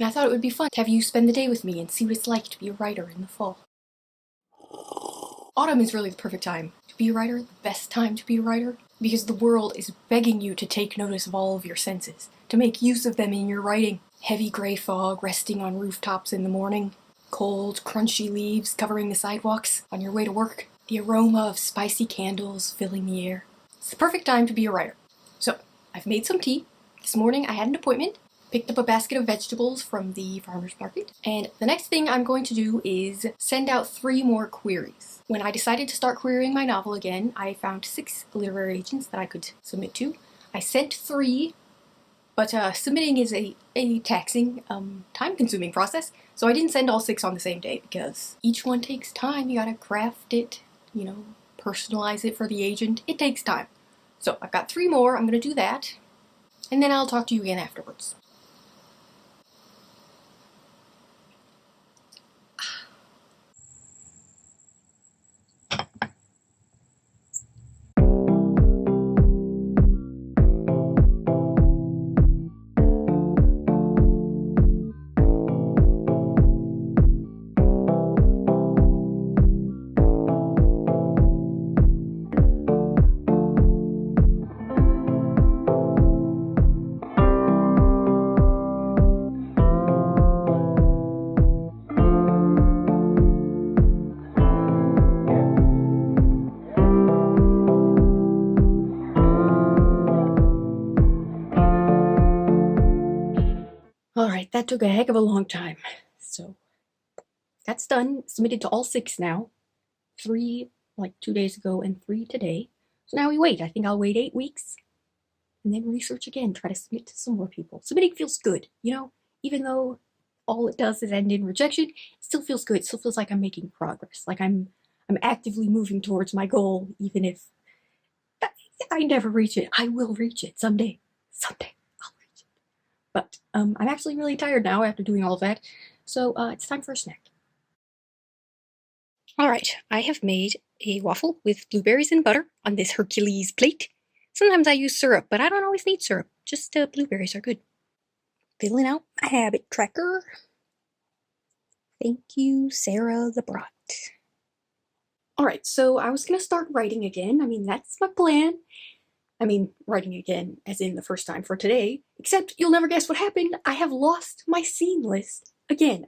and I thought it would be fun to have you spend the day with me and see what it's like to be a writer in the fall. Autumn is really the perfect time to be a writer, the best time to be a writer, because the world is begging you to take notice of all of your senses, to make use of them in your writing. Heavy gray fog resting on rooftops in the morning, cold, crunchy leaves covering the sidewalks on your way to work, the aroma of spicy candles filling the air. It's the perfect time to be a writer. So, I've made some tea. This morning I had an appointment, picked up a basket of vegetables from the farmer's market, and the next thing I'm going to do is send out 3 more queries. When I decided to start querying my novel again, I found 6 literary agents that I could submit to. I sent 3, but submitting is a taxing, time-consuming process, so I didn't send all 6 on the same day, because each one takes time. You gotta craft it, personalize it for the agent. It takes time. So I've got 3 more. I'm gonna do that, and then I'll talk to you again afterwards. Alright, that took a heck of a long time. So, that's done. Submitted to all 6 now. 3 like 2 days ago and 3 today. So now we wait. I think I'll wait 8 weeks and then research again, try to submit to some more people. Submitting feels good, even though all it does is end in rejection, it still feels good. It still feels like I'm making progress, like I'm actively moving towards my goal, even if I never reach it. I will reach it someday. Someday I'll reach it. But I'm actually really tired now after doing all of that, so it's time for a snack. Alright, I have made a waffle with blueberries and butter on this Hercules plate. Sometimes I use syrup, but I don't always need syrup. Just blueberries are good. Filling out my habit tracker. Thank you, Sarah the Brat. Alright, so I was gonna start writing again. That's my plan. Writing again, as in the first time for today. Except you'll never guess what happened. I have lost my scene list again.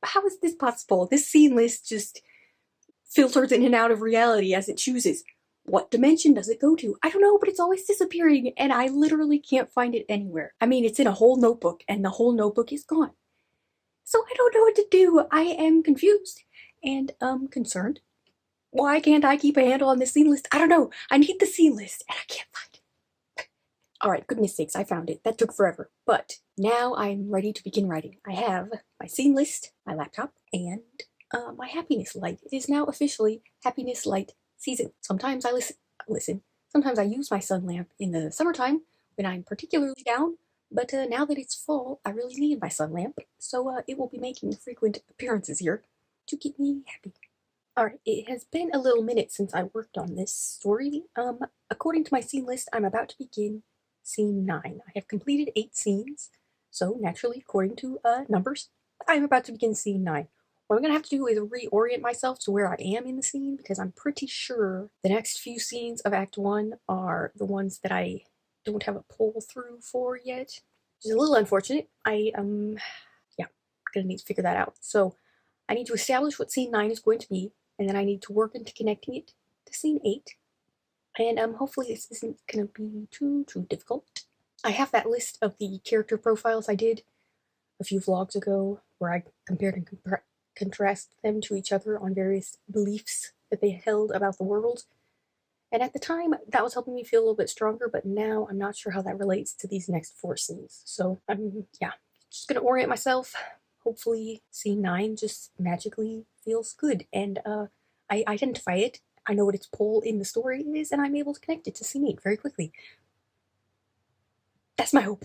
How is this possible? This scene list just filters in and out of reality as it chooses. What dimension does it go to? I don't know, but it's always disappearing, and I literally can't find it anywhere. It's in a whole notebook, and the whole notebook is gone. So I don't know what to do. I am confused and concerned. Why can't I keep a handle on this scene list? I don't know. I need the scene list, and I can't find it. Alright, goodness sakes, I found it. That took forever. But now I'm ready to begin writing. I have my scene list, my laptop, and my happiness light. It is now officially happiness light season. Sometimes I listen. Sometimes I use my sun lamp in the summertime when I'm particularly down, but now that it's fall, I really need my sun lamp, so it will be making frequent appearances here to keep me happy. Alright, it has been a little minute since I worked on this story. According to my scene list, I'm about to begin scene 9. I have completed 8 scenes, so naturally, according to numbers, I'm about to begin scene 9. What I'm going to have to do is reorient myself to where I am in the scene, because I'm pretty sure the next few scenes of Act 1 are the ones that I don't have a pull through for yet, which is a little unfortunate. I'm gonna need to figure that out. So I need to establish what scene 9 is going to be, and then I need to work into connecting it to scene 8. And hopefully this isn't gonna be too difficult. I have that list of the character profiles I did a few vlogs ago, where I compared and contrast them to each other on various beliefs that they held about the world. And at the time, that was helping me feel a little bit stronger, but now I'm not sure how that relates to these next 4 scenes. So I'm, just gonna orient myself. Hopefully scene 9 just magically feels good, and I identify it. I know what its pull in the story is, and I'm able to connect it to scene 8 very quickly. That's my hope.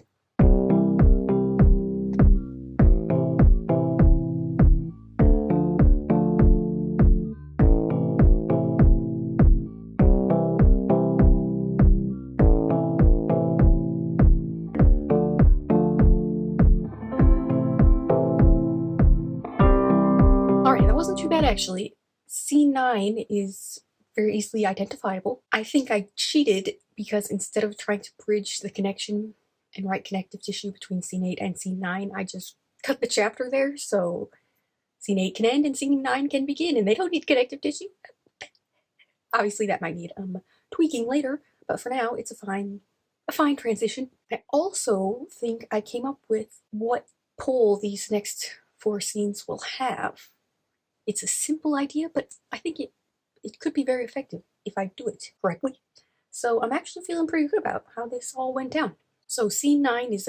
Actually, scene 9 is very easily identifiable. I think I cheated because instead of trying to bridge the connection and write connective tissue between scene 8 and scene 9, I just cut the chapter there, so scene 8 can end and scene 9 can begin, and they don't need connective tissue. Obviously, that might need tweaking later, but for now, it's a fine transition. I also think I came up with what pull these next 4 scenes will have. It's a simple idea, but I think it could be very effective if I do it correctly. So I'm actually feeling pretty good about how this all went down. So scene 9 is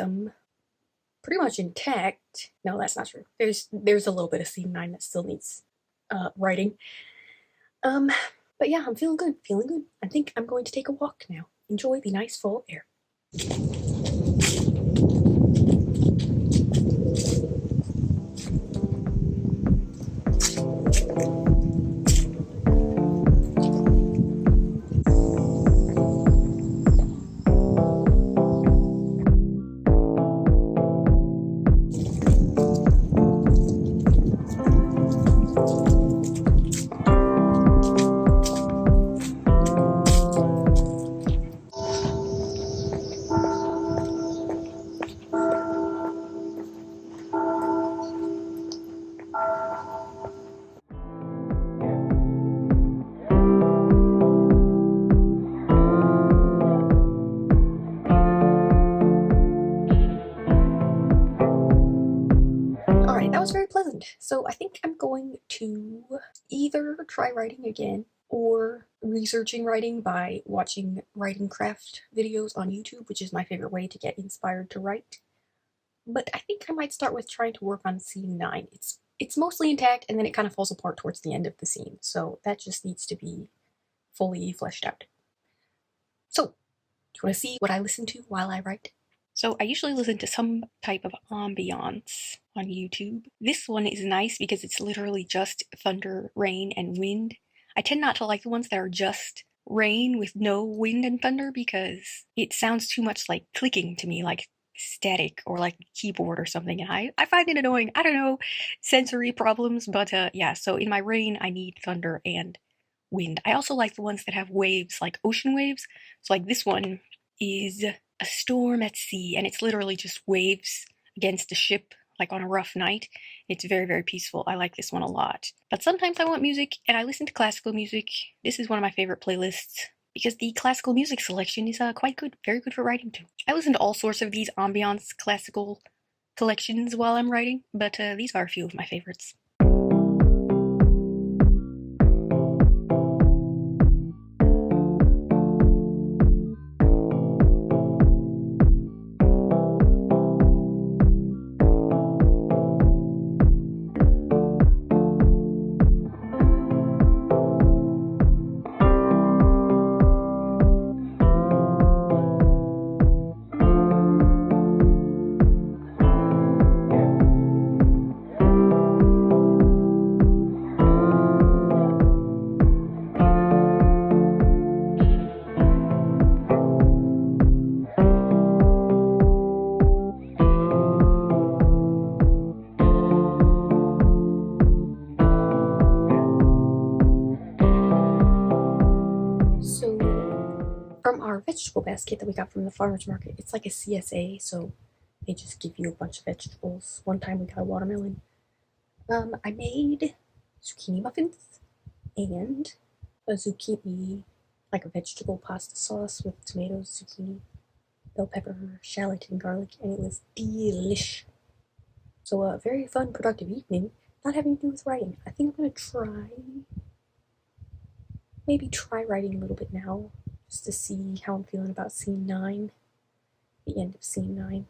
pretty much intact. No, that's not true. There's a little bit of scene 9 that still needs writing. But yeah, I'm feeling good. I think I'm going to take a walk now. Enjoy the nice fall air. Alright, that was very pleasant. So I think I'm going to either try writing again or researching writing by watching writing craft videos on YouTube, which is my favorite way to get inspired to write. But I think I might start with trying to work on scene 9. It's mostly intact, and then it kind of falls apart towards the end of the scene, so that just needs to be fully fleshed out. So, do you want to see what I listen to while I write? So I usually listen to some type of ambiance on YouTube. This one is nice because it's literally just thunder, rain, and wind. I tend not to like the ones that are just rain with no wind and thunder because it sounds too much like clicking to me, like static or like keyboard or something, and I find it annoying. I don't know, sensory problems, but yeah, so in my rain I need thunder and wind. I also like the ones that have waves, like ocean waves. So like this one is a storm at sea, and it's literally just waves against a ship, like on a rough night. It's very, very peaceful. I like this one a lot. But sometimes I want music, and I listen to classical music. This is one of my favorite playlists because the classical music selection is quite good, very good for writing too. I listen to all sorts of these ambiance classical collections while I'm writing, but these are a few of my favorites. From our vegetable basket that we got from the farmer's market, it's like a CSA, so they just give you a bunch of vegetables. One time we got a watermelon. I made zucchini muffins and a zucchini, like a vegetable pasta sauce with tomatoes, zucchini, bell pepper, shallot, and garlic, and it was delish. So a very fun, productive evening, not having to do with writing. I think I'm gonna maybe try writing a little bit now, just to see how I'm feeling about scene 9, the end of scene 9.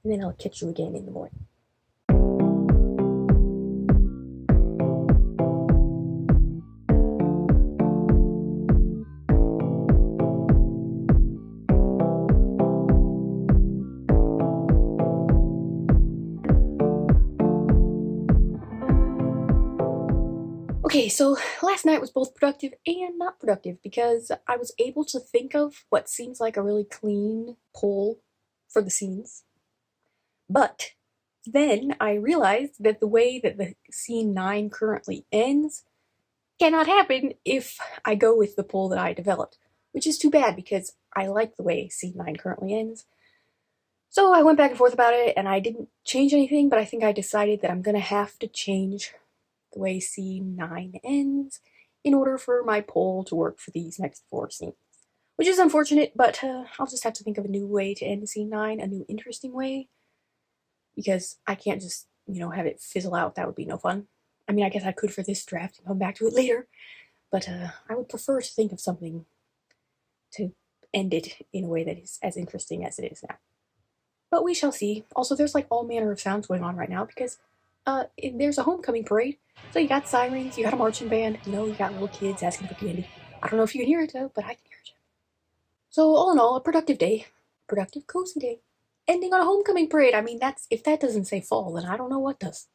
And then I'll catch you again in the morning. Okay, so last night was both productive and not productive because I was able to think of what seems like a really clean pull for the scenes, but Then I realized that the way that the scene 9 currently ends cannot happen if I go with the poll that I developed, which is too bad because I like the way scene 9 currently ends. So I went back and forth about it, and I didn't change anything, but I think I decided that I'm gonna have to change the way scene 9 ends in order for my poll to work for these next 4 scenes. Which is unfortunate, but I'll just have to think of a new way to end scene 9, a new interesting way, because I can't just, have it fizzle out. That would be no fun. I mean, I guess I could for this draft and come back to it later, but I would prefer to think of something to end it in a way that is as interesting as it is now. But we shall see. Also, there's like all manner of sounds going on right now because there's a homecoming parade. So you got sirens, you got a marching band, you got little kids asking for candy. I don't know if you can hear it though, but I can hear it. So all in all, a productive day. Productive, cozy day. Ending on a homecoming parade. I mean, if that doesn't say fall, then I don't know what does.